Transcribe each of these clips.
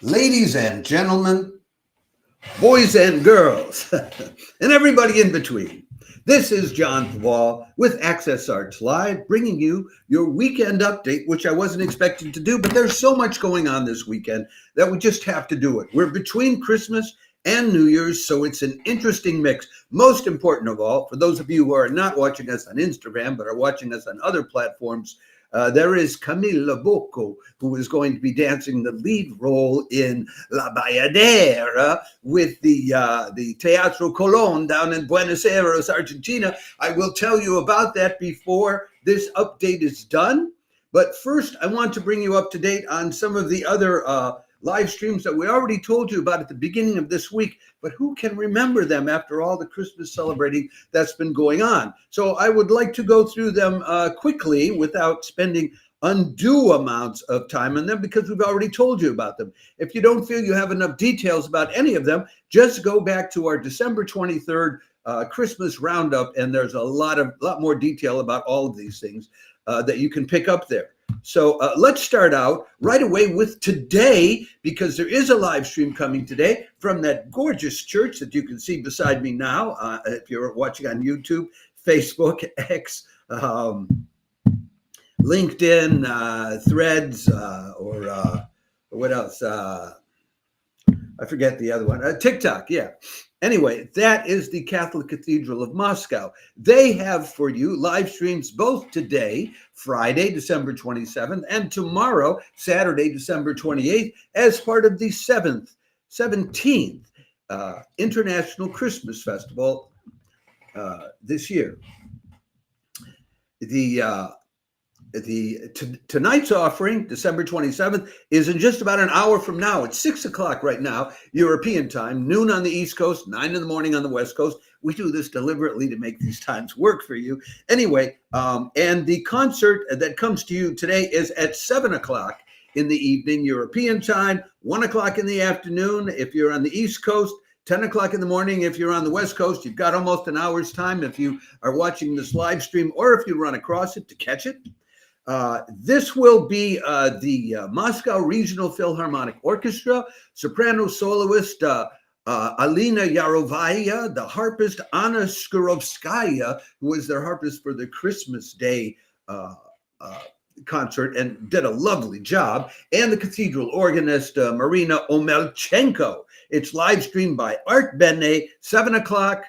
Ladies and gentlemen, boys and girls, and everybody in between. This is John Paval with Access Arts Live, bringing you your weekend update, which I wasn't expecting to do, but there's so much going on this weekend that we just have to do it. We're between Christmas and New Year's, so it's an interesting mix. Most important of all, for those of you who are not watching us on Instagram, but are watching us on other platforms, there is Camilla Bocco, who is going to be dancing the lead role in La Bayadère with the Teatro Colón down in Buenos Aires, Argentina. I will tell you about that before this update is done. But first, I want to bring you up to date on some of the other live streams that we already told you about at the beginning of this week, but who can remember them after all the Christmas celebrating that's been going on? So I would like to go through them quickly without spending undue amounts of time on them because we've already told you about them. If you don't feel you have enough details about any of them, just go back to our December 23rd Christmas roundup, and there's a lot more detail about all of these things that you can pick up there. So let's start out right away with today, because there is a live stream coming today from that gorgeous church that you can see beside me now. If you're watching on YouTube, Facebook, X, LinkedIn, Threads, or what else? I forget the other one. TikTok, yeah. Anyway, that is the Catholic Cathedral of Moscow. They have for you live streams both today, Friday, December 27th, and tomorrow, Saturday, December 28th, as part of the 17th International Christmas Festival this year. Tonight's offering, December 27th, is in just about an hour from now. It's 6 o'clock right now, European time, noon on the East Coast, 9 in the morning on the West Coast. We do this deliberately to make these times work for you. Anyway, and the concert that comes to you today is at 7 o'clock in the evening, European time, 1 o'clock in the afternoon if you're on the East Coast, 10 o'clock in the morning if you're on the West Coast. You've got almost an hour's time if you are watching this live stream or if you run across it to catch it. This will be the Moscow Regional Philharmonic Orchestra, soprano soloist Alina Yarovaya, the harpist Anna Skurovskaya, who was their harpist for the Christmas Day concert and did a lovely job, and the cathedral organist Marina Omelchenko. It's live streamed by Art Benet, 7 o'clock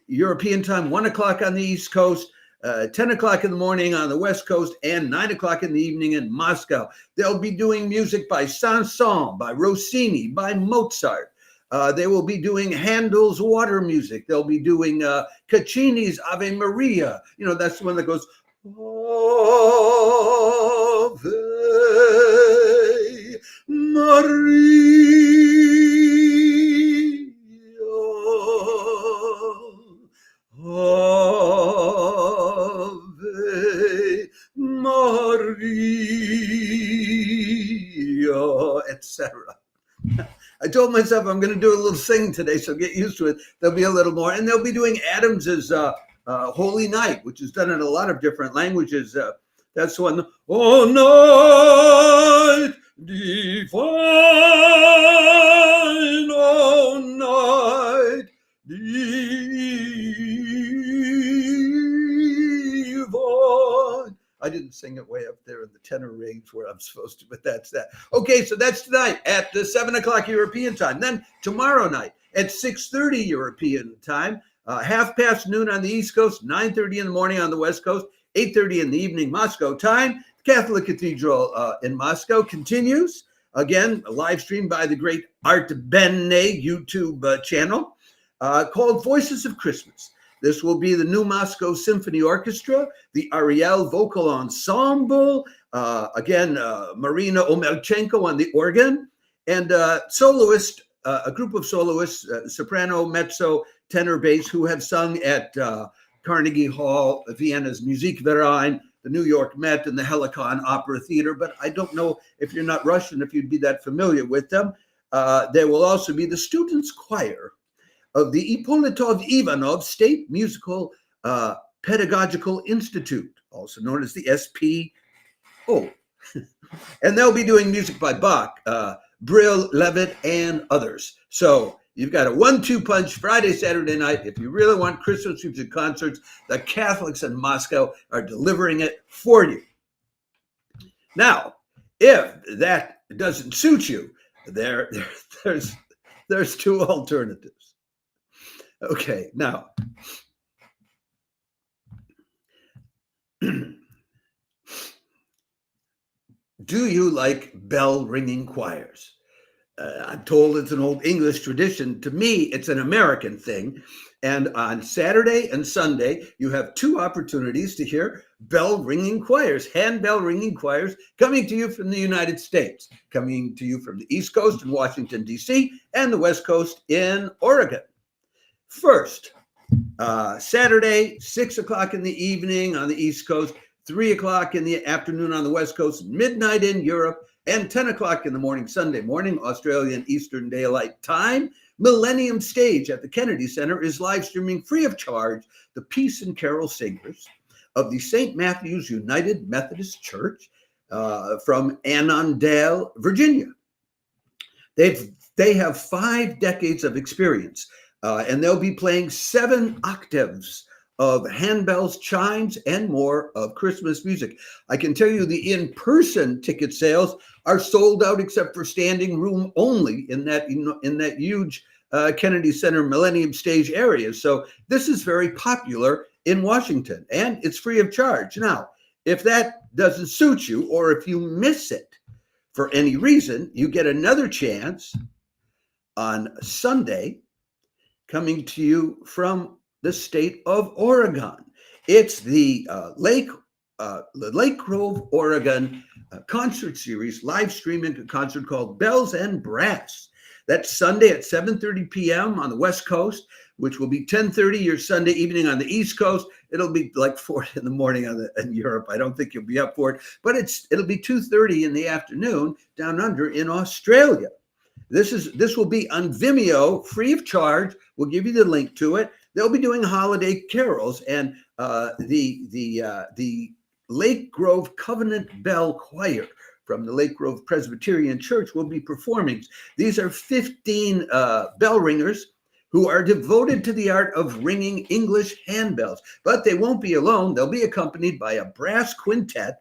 European time, 1 o'clock on the East Coast, 10 o'clock in the morning on the West Coast, and 9 o'clock in the evening in Moscow. They'll be doing music by Saint-Saëns, by Rossini, by Mozart. They will be doing Handel's Water Music. They'll be doing Caccini's Ave Maria. You know, that's the one that goes, Ave Maria. Ave Maria, etc. I told myself I'm going to do a little sing today, so get used to it. There'll be a little more, and they'll be doing Adams's Holy Night, which is done in a lot of different languages. That's one. Oh, night divine, oh, night divine. I didn't sing it way up there in the tenor range where I'm supposed to, but that's that. Okay, so that's tonight at 7 o'clock European time. Then tomorrow night at 6:30 European time, half past noon on the East Coast, 9:30 in the morning on the West Coast, 8:30 in the evening Moscow time. Catholic Cathedral in Moscow continues. Again, a live stream by the great Art Benet YouTube channel called Voices of Christmas. This will be the New Moscow Symphony Orchestra, the Ariel Vocal Ensemble, Marina Omelchenko on the organ, and soloist, a group of soloists, soprano, mezzo, tenor, bass, who have sung at Carnegie Hall, Vienna's Musikverein, the New York Met, and the Helicon Opera Theater. But I don't know if you're not Russian, if you'd be that familiar with them. There will also be the Students' Choir of the Ippolitov Ivanov State Musical Pedagogical Institute, also known as the SPO. And they'll be doing music by Bach, Brill, Levitt, and others. So you've got a 1-2 punch Friday, Saturday night. If you really want Christmas music concerts, the Catholics in Moscow are delivering it for you. Now, if that doesn't suit you, there's two alternatives. Okay, now, do you like bell ringing choirs? I'm told it's an old English tradition. To me, it's an American thing. And on Saturday and Sunday, you have two opportunities to hear bell ringing choirs, handbell ringing choirs, coming to you from the United States, coming to you from the East Coast in Washington, D.C., and the West Coast in Oregon. First, Saturday, 6 o'clock in the evening on the East Coast, 3 o'clock in the afternoon on the West Coast, midnight in Europe, and 10 o'clock in the morning, Sunday morning, Australian Eastern Daylight Time. Millennium Stage at the Kennedy Center is live streaming free of charge the Peace and Carol Singers of the St. Matthew's United Methodist Church from Annandale, Virginia. They have 5 decades of experience, and they'll be playing 7 octaves of handbells, chimes, and more of Christmas music. I can tell you the in-person ticket sales are sold out except for standing room only in that huge Kennedy Center Millennium Stage area. So this is very popular in Washington, and it's free of charge. Now, if that doesn't suit you, or if you miss it for any reason, you get another chance on Sunday, coming to you from the state of Oregon. It's the Lake Grove, Oregon concert series, live streaming a concert called Bells and Brass. That's Sunday at 7:30 p.m. on the West Coast, which will be 10:30 your Sunday evening on the East Coast. It'll be like 4 in the morning in Europe. I don't think you'll be up for it, but it'll be 2:30 in the afternoon down under in Australia. This will be on Vimeo, free of charge. We'll give you the link to it. They'll be doing holiday carols, and the Lake Grove Covenant Bell Choir from the Lake Grove Presbyterian Church will be performing. These are 15 bell ringers who are devoted to the art of ringing English handbells. But they won't be alone. They'll be accompanied by a brass quintet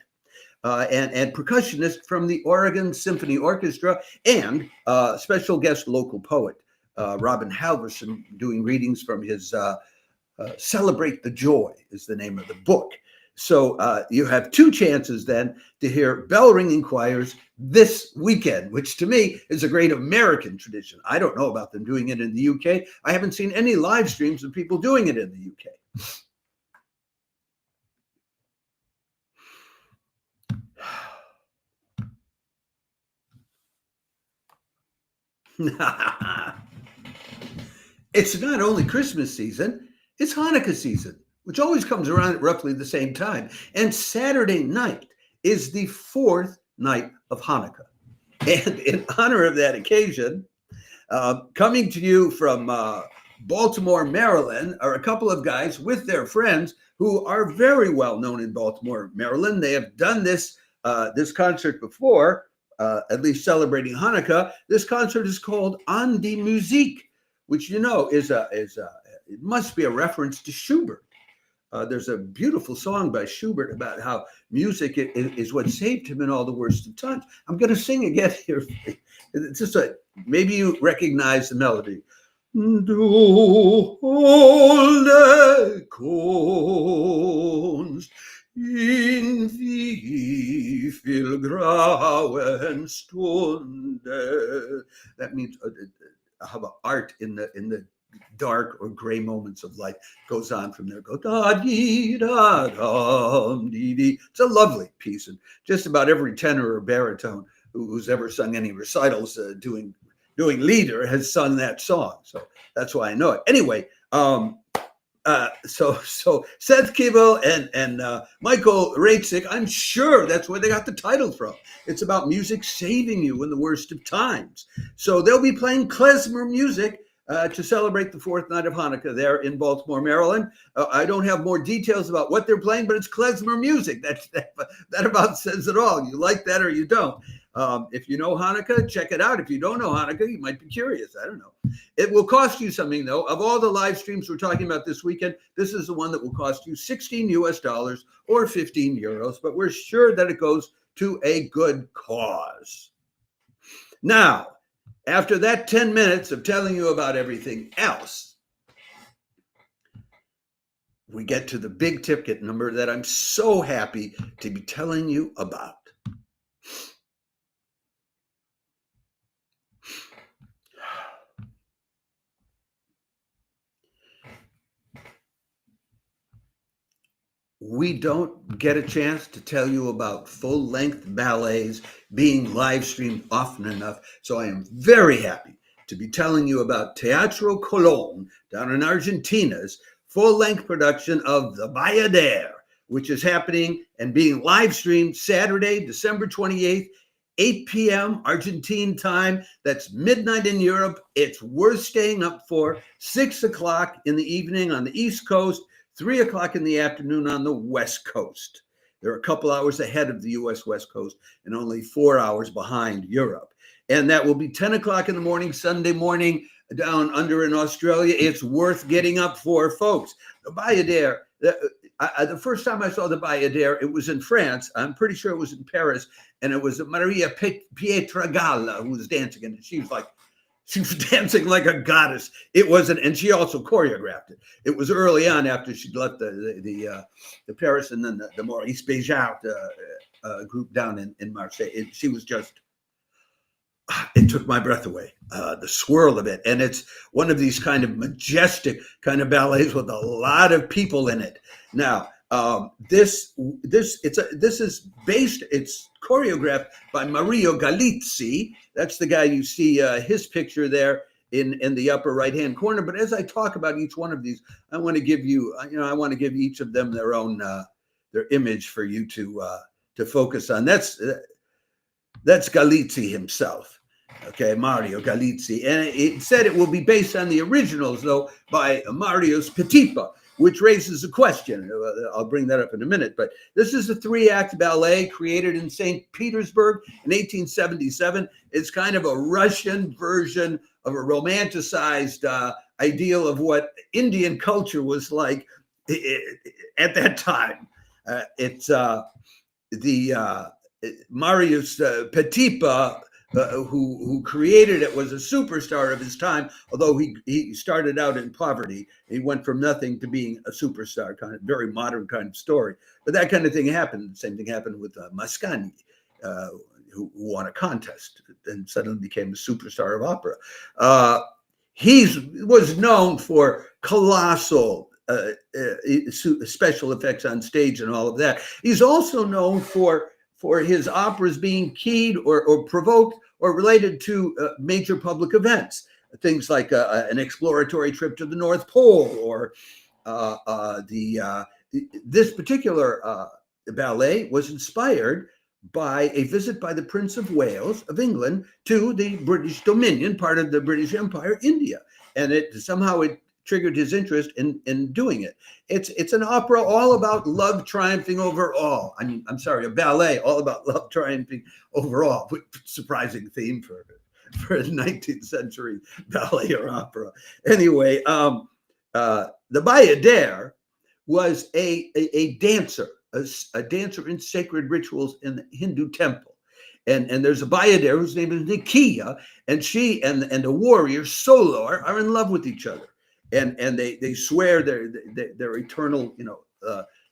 and percussionist from the Oregon Symphony Orchestra, and special guest local poet, Robin Halverson, doing readings from his Celebrate the Joy is the name of the book. So you have 2 chances then to hear bell ringing choirs this weekend, which to me is a great American tradition. I don't know about them doing it in the UK. I haven't seen any live streams of people doing it in the UK. It's not only Christmas season, it's Hanukkah season, which always comes around at roughly the same time. And Saturday night is the 4th night of Hanukkah. And in honor of that occasion, coming to you from Baltimore, Maryland, are a couple of guys with their friends who are very well known in Baltimore, Maryland. They have done this concert before, at least celebrating Hanukkah. This concert is called On die Musik, which it must be a reference to Schubert. There's a beautiful song by Schubert about how music is what saved him in all the worst of times. I'm going to sing again here. It's just maybe you recognize the melody. Du holde Kunst, in wie viel grauen Stunde. That means how about art in the dark or gray moments of life. Goes on from there. Go da dee da dum dee dee. It's a lovely piece, and just about every tenor or baritone who's ever sung any recitals doing leader has sung that song. So that's why I know it. Anyway, so Seth, Kibel, and Michael Raitzyk, I'm sure that's where they got the title from. It's about music saving you in the worst of times. So they'll be playing klezmer music to celebrate the fourth night of Hanukkah there in Baltimore, Maryland. I don't have more details about what they're playing, but it's klezmer music. That about says it all. You like that or you don't. If you know Hanukkah, check it out. If you don't know Hanukkah, you might be curious. I don't know. It will cost you something, though. Of all the live streams we're talking about this weekend, this is the one that will cost you $16 US or 15 euros, but we're sure that it goes to a good cause. Now, after that 10 minutes of telling you about everything else, we get to the big ticket number that I'm so happy to be telling you about. We don't get a chance to tell you about full-length ballets being live streamed often enough, so I am very happy to be telling you about Teatro Colón down in Argentina's full-length production of the Bayadère, which is happening and being live streamed Saturday, December 28th, 8 p.m. Argentine time. That's midnight in Europe. It's worth staying up for. 6 o'clock in the evening on the East Coast, 3 o'clock in the afternoon on the West Coast. They're a couple hours ahead of the U.S. West Coast and only 4 hours behind Europe. And that will be 10 o'clock in the morning, Sunday morning, down under in Australia. It's worth getting up for, folks. The Bayadère, the first time I saw the Bayadère, it was in France. I'm pretty sure it was in Paris. And it was Maria Pietragala who was dancing. And she was dancing like a goddess. It wasn't, and she also choreographed it. It was early on after she'd left the Paris and then the Maurice Béjart group down in Marseille. She was just, it took my breath away, the swirl of it. And it's one of these kind of majestic kind of ballets with a lot of people in it. Now, it's choreographed by Mario Galizzi. That's the guy you see his picture there in the upper right-hand corner. But as I talk about each one of these, I want to give you, I want to give each of them their own, their image for you to focus on. That's Galizzi himself. Okay, Mario Galizzi. And it said it will be based on the originals, though, by Mario's Petipa, which raises a question. I'll bring that up in a minute. But this is a 3-act ballet created in St. Petersburg in 1877. It's kind of a Russian version of a romanticized ideal of what Indian culture was like at that time. It's Marius Petipa, who created it, was a superstar of his time, although he started out in poverty. He went from nothing to being a superstar, kind of very modern kind of story. But that kind of thing happened. The same thing happened with Mascagni, who won a contest and suddenly became a superstar of opera. He was known for colossal special effects on stage and all of that. He's also known for his operas being keyed or provoked or related to major public events, things like an exploratory trip to the North Pole, or this particular ballet was inspired by a visit by the Prince of Wales of England to the British Dominion, part of the British Empire, India, and it triggered his interest in doing it. It's an opera all about love triumphing over all. A ballet all about love triumphing over all. Surprising theme for a 19th century ballet or opera. Anyway, the Bayadère was a dancer, a dancer in sacred rituals in the Hindu temple. And there's a Bayadère whose name is Nikia, and she and the warrior Solor are in love with each other. And they swear their eternal,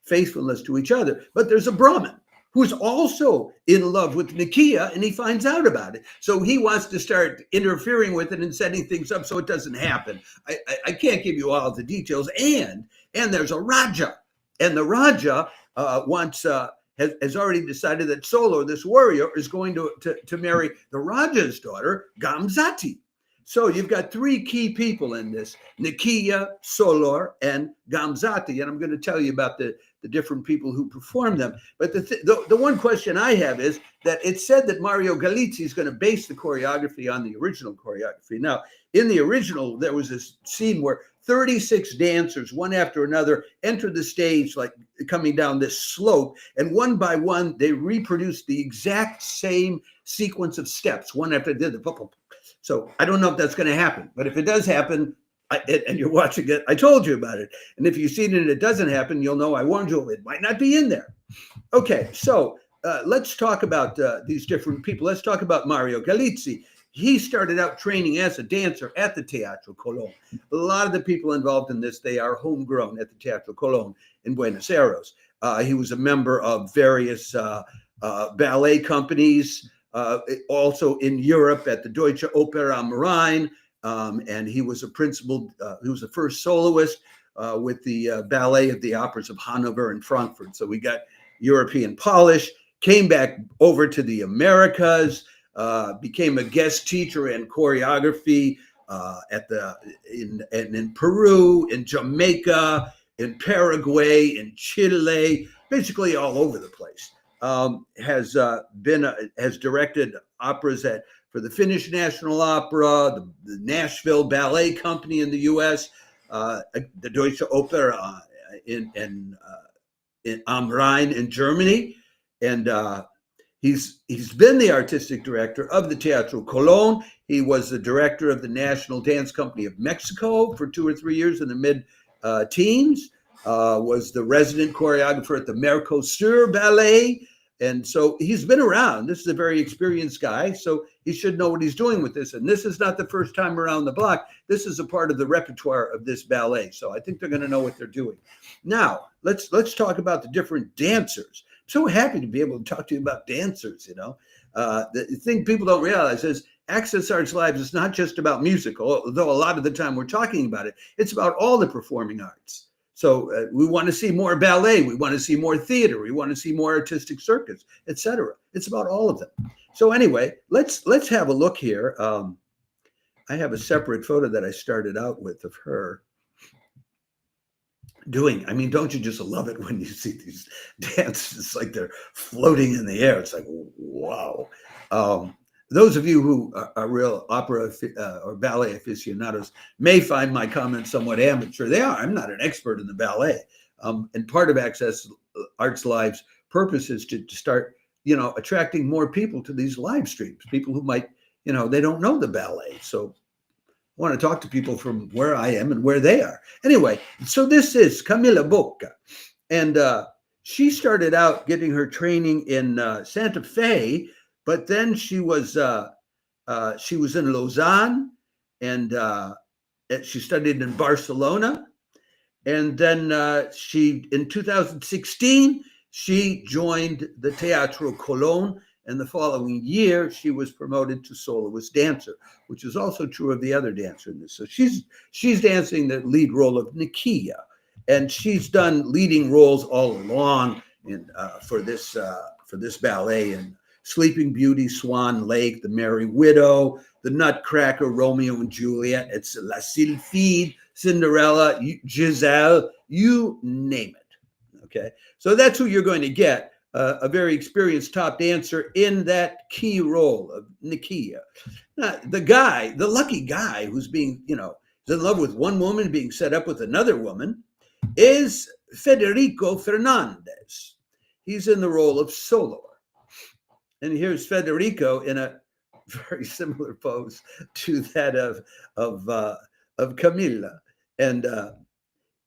faithfulness to each other. But there's a Brahmin who's also in love with Nikia, and he finds out about it. So he wants to start interfering with it and setting things up so it doesn't happen. I can't give you all the details. And there's a Raja, and the Raja has already decided that Solor, this warrior, is going to marry the Raja's daughter, Gamzati. So you've got 3 key people in this: Nikia, Solor, and Gamzati. And I'm going to tell you about the the different people who perform them. But the one question I have is that it's said that Mario Galizzi is going to base the choreography on the original choreography. Now, in the original, there was this scene where 36 dancers, one after another, enter the stage like coming down this slope, and one by one, they reproduced the exact same sequence of steps, one after the other. So I don't know if that's going to happen, but if it does happen, and you're watching it, I told you about it. And if you've seen it and it doesn't happen, you'll know I warned you. It might not be in there. Okay, so let's talk about these different people. Let's talk about Mario Galizzi. He started out training as a dancer at the Teatro Colón. A lot of the people involved in this, they are homegrown at the Teatro Colón in Buenos Aires. He was a member of various ballet companies, also in Europe at the Deutsche Oper am Rhein. And he was a principal, he was the first soloist with the ballet of the operas of Hanover and Frankfurt. So we got European polish, came back over to the Americas, became a guest teacher in choreography in Peru, in Jamaica, in Paraguay, in Chile, basically all over the place. Has directed operas for the Finnish National Opera, the Nashville Ballet Company in the U.S., the Deutsche Oper in am Rhein in Germany, and he's been the artistic director of the Teatro Colón. He was the director of the National Dance Company of Mexico for 2 or 3 years in the mid-teens. Was the resident choreographer at the Mercosur Ballet. And so he's been around. This is a very experienced guy, so he should know what he's doing with this. And this is not the first time around the block. This is a part of the repertoire of this ballet. So I think they're going to know what they're doing. Now, let's talk about the different dancers. I'm so happy to be able to talk to you about dancers, you know. The thing people don't realize is Access Arts Lives is not just about music, although a lot of the time we're talking about it. It's about all the performing arts. So we want to see more ballet. We want to see more theater. We want to see more artistic circuits, etc. It's about all of them. So anyway, let's have a look here. I have a separate photo that I started out with of her doing. I mean, don't you just love it when you see these dances? It's like they're floating in the air. It's like, wow. Those of you who are real opera or ballet aficionados may find my comments somewhat amateur. They are. I'm not an expert in the ballet. And part of Access Arts Live's purpose is to start, attracting more people to these live streams, people who might, they don't know the ballet. So I want to talk to people from where I am and where they are. Anyway, so this is Camilla Bocca. And she started out getting her training in Santa Fe, but then she was in Lausanne, and she studied in Barcelona, and then in 2016 she joined the Teatro Colón, and the following year she was promoted to soloist dancer, which is also true of the other dancer in this. So she's dancing the lead role of Nikia, and she's done leading roles all along for this ballet and Sleeping Beauty, Swan Lake, The Merry Widow, The Nutcracker, Romeo and Juliet, it's La Sylphide, Cinderella, Giselle, you name it. Okay, so that's who you're going to get, a very experienced top dancer in that key role of Nikia. Now, the lucky guy who's being, is in love with one woman, being set up with another woman, is Federico Fernandez. He's in the role of Solo. And here's Federico in a very similar pose to that of Camilla, and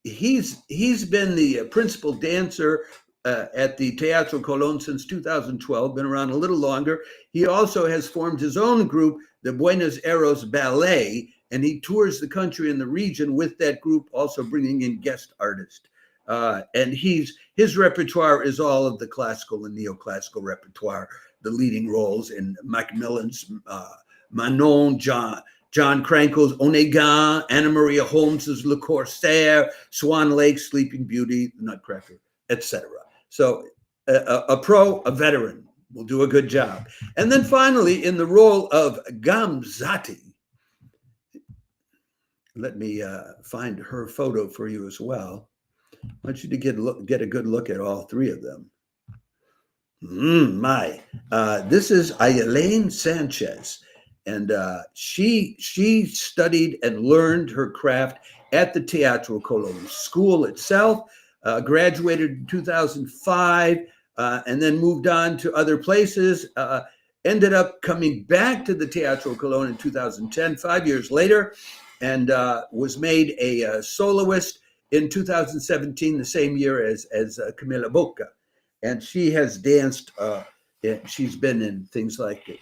he's been the principal dancer at the Teatro Colón since 2012. Been around a little longer. He also has formed his own group, the Buenos Aires Ballet, and he tours the country and the region with that group, also bringing in guest artists. And his repertoire is all of the classical and neoclassical repertoire. The leading roles in Macmillan's Manon, John Cranko's Onegin, Anna Maria Holmes's Le Corsaire, Swan Lake, Sleeping Beauty, The Nutcracker, etc. So a pro, a veteran, will do a good job. And then finally, in the role of Gamzati, let me find her photo for you as well. want you to get a good look at all three of them. This is Ayelene Sanchez, and she studied and learned her craft at the Teatro Cologne school itself. Graduated in 2005, and then moved on to other places. Ended up coming back to the Teatro Cologne in 2010, 5 years later, and was made a soloist in 2017, the same year as Camilla Bocca. And she has danced, she's been in things like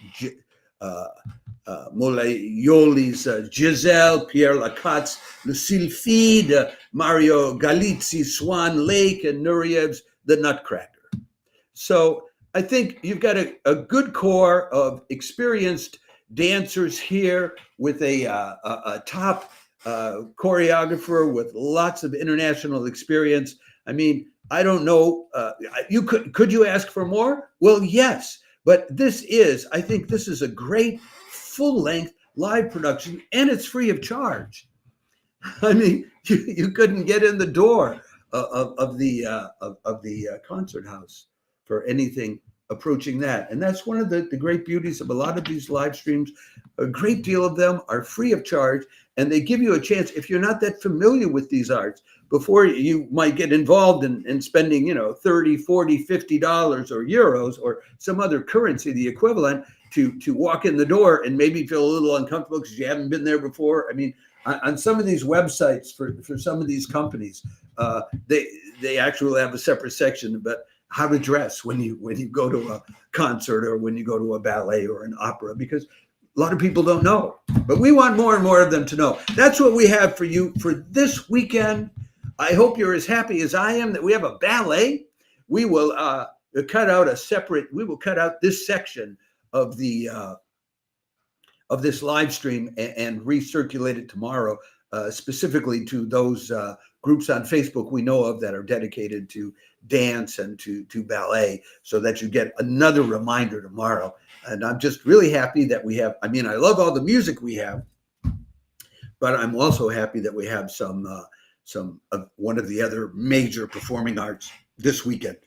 Molayoli's Giselle, Pierre Lacatte's Lucille Fide, Mario Galizzi's Swan Lake, and Nuriev's The Nutcracker. So I think you've got a good core of experienced dancers here with a top choreographer with lots of international experience. I mean, I don't know. You could you ask for more? Well, yes, but I think this is a great full-length live production, and it's free of charge. I mean, you couldn't get in the door of the concert house for anything approaching that. And that's one of the great beauties of a lot of these live streams. A great deal of them are free of charge, and they give you a chance, if you're not that familiar with these arts, before you might get involved in spending, $30, $40, $50 or euros or some other currency, the equivalent, to walk in the door and maybe feel a little uncomfortable because you haven't been there before. I mean, on some of these websites for some of these companies, they actually have a separate section about how to dress when you go to a concert or when you go to a ballet or an opera, because a lot of people don't know, but we want more and more of them to know. That's what we have for you for this weekend. I hope you're as happy as I am that we have a ballet. We will cut out this section of the of this live stream and recirculate it tomorrow, specifically to those groups on Facebook we know of that are dedicated to dance and to ballet, so that you get another reminder tomorrow. And I'm just really happy that we have, I love all the music we have, but I'm also happy that we have some of one of the other major performing arts this weekend.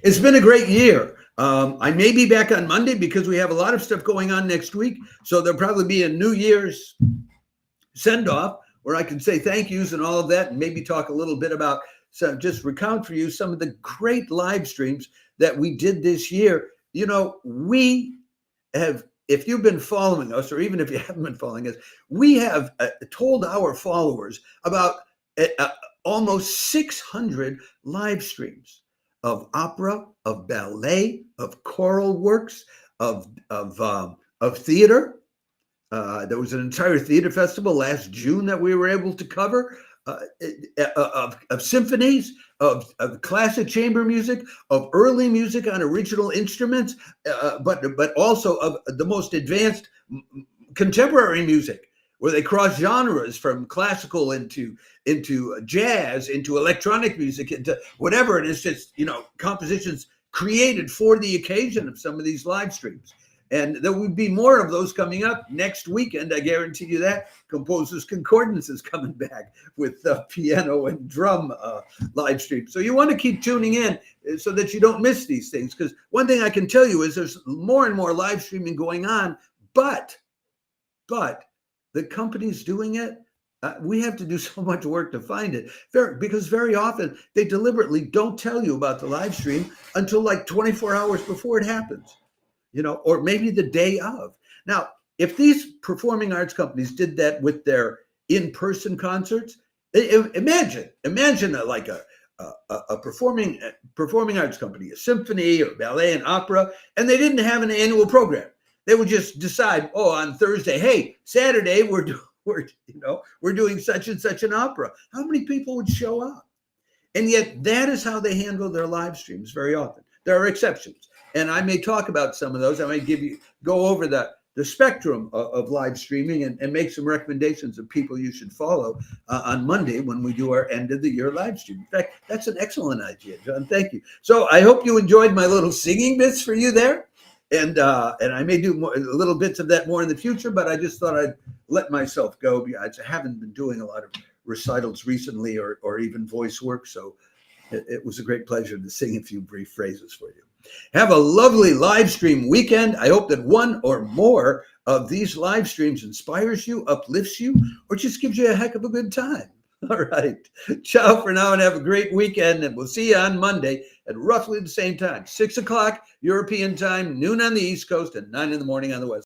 It's been a great year. I may be back on Monday because we have a lot of stuff going on next week. So there'll probably be a New Year's send-off where I can say thank yous and all of that, and maybe talk a little bit about just recount for you some of the great live streams that we did this year. We have, if you've been following us, or even if you haven't been following us, we have told our followers about almost 600 live streams of opera, of ballet, of choral works, of theater. There was an entire theater festival last June that we were able to cover, of symphonies, of classic chamber music, of early music on original instruments, but also of the most advanced contemporary music, where they cross genres from classical into jazz, into electronic music, into whatever it is, just compositions created for the occasion of some of these live streams. And there will be more of those coming up next weekend. I guarantee you that. Composers Concordance is coming back with piano and drum live stream. So you want to keep tuning in so that you don't miss these things. Because one thing I can tell you is there's more and more live streaming going on, but the companies doing it, we have to do so much work to find it. Because very often they deliberately don't tell you about the live stream until like 24 hours before it happens. Or maybe the day of. Now, if these performing arts companies did that with their in-person concerts, imagine like a performing arts company, a symphony or ballet and opera, and they didn't have an annual program. They would just decide, on Thursday, hey, Saturday we're doing such and such an opera. How many people would show up? And yet that is how they handle their live streams very often. There are exceptions. And I may talk about some of those. I may go over the spectrum of live streaming and make some recommendations of people you should follow on Monday when we do our end of the year live stream. In fact, that's an excellent idea, John. Thank you. So I hope you enjoyed my little singing bits for you there. And I may do little bits of that more in the future, but I just thought I'd let myself go because I haven't been doing a lot of recitals recently or even voice work. So it was a great pleasure to sing a few brief phrases for you. Have a lovely live stream weekend. I hope that one or more of these live streams inspires you, uplifts you, or just gives you a heck of a good time. All right. Ciao for now and have a great weekend. And we'll see you on Monday at roughly the same time, 6 o'clock European time, noon on the East Coast, and 9 in the morning on the West.